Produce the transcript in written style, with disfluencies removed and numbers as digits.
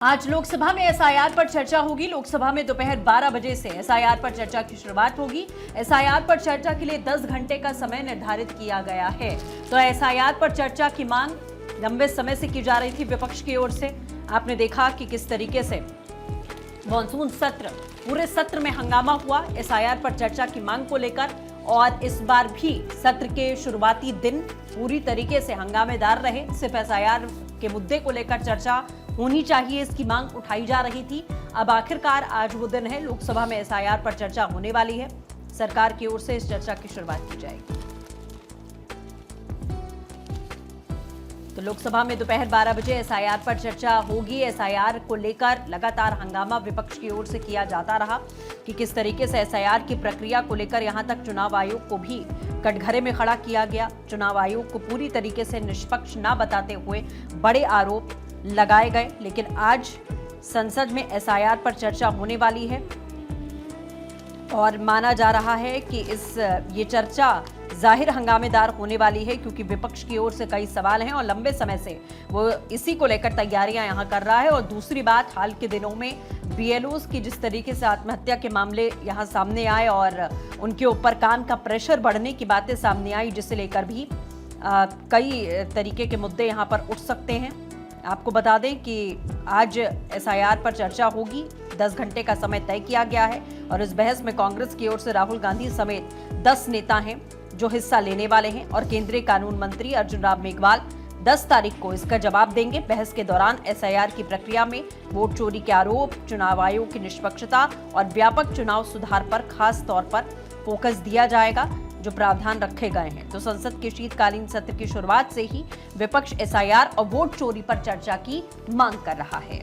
आज लोकसभा में एसआईआर पर चर्चा होगी। लोकसभा में दोपहर 12 बजे से एसआईआर पर चर्चा की शुरुआत होगी। एसआईआर पर चर्चा के लिए 10 घंटे का समय निर्धारित किया गया है। तो एसआईआर पर चर्चा की मांग लंबे समय से की जा रही थी विपक्ष की ओर से। आपने देखा कि किस तरीके से मॉनसून सत्र, पूरे सत्र में हंगामा हुआ एसआईआर पर चर्चा की मांग को लेकर, और इस बार भी सत्र के शुरुआती दिन पूरी तरीके से हंगामेदार रहे। सिर्फ एसआईआर के मुद्दे को लेकर चर्चा होनी चाहिए, इसकी मांग उठाई जा रही थी। अब आखिरकार आज वो दिन है, लोकसभा में एसआईआर पर चर्चा होने वाली है। सरकार की ओर से इस चर्चा की शुरुआत की जाएगी। तो लोकसभा में दोपहर 12 बजे एसआईआर पर चर्चा होगी। एसआईआर को लेकर लगातार हंगामा विपक्ष की ओर से किया जाता रहा कि किस तरीके से एसआईआर की प्रक्रिया को लेकर यहां तक चुनाव आयोग को भी कटघरे में खड़ा किया गया। चुनाव आयोग को पूरी तरीके से निष्पक्ष न बताते हुए बड़े आरोप लगाए गए। लेकिन आज संसद में एसआईआर पर चर्चा होने वाली है और माना जा रहा है कि ये चर्चा जाहिर हंगामेदार होने वाली है, क्योंकि विपक्ष की ओर से कई सवाल हैं और लंबे समय से वो इसी को लेकर तैयारियां यहां कर रहा है। और दूसरी बात, हाल के दिनों में बीएलओज की जिस तरीके से आत्महत्या के मामले यहां सामने आए और उनके ऊपर काम का प्रेशर बढ़ने की बातें सामने आई, जिसे लेकर भी कई तरीके के मुद्दे यहां पर उठ सकते हैं। आपको बता दें कि आज एसआईआर पर चर्चा होगी। 10 घंटे का समय तय किया गया है और इस बहस में कांग्रेस की ओर से राहुल गांधी समेत 10 नेता हैं जो हिस्सा लेने वाले हैं और केंद्रीय कानून मंत्री अर्जुन राम मेघवाल 10 तारीख को इसका जवाब देंगे। बहस के दौरान एसआईआर की प्रक्रिया में वोट चोरी के आरोप, चुनाव आयोग की निष्पक्षता और व्यापक चुनाव सुधार पर खास तौर पर फोकस दिया जाएगा, जो प्रावधान रखे गए हैं। तो संसद के शीतकालीन सत्र की शुरुआत से ही विपक्ष एसआईआर और वोट चोरी पर चर्चा की मांग कर रहा है।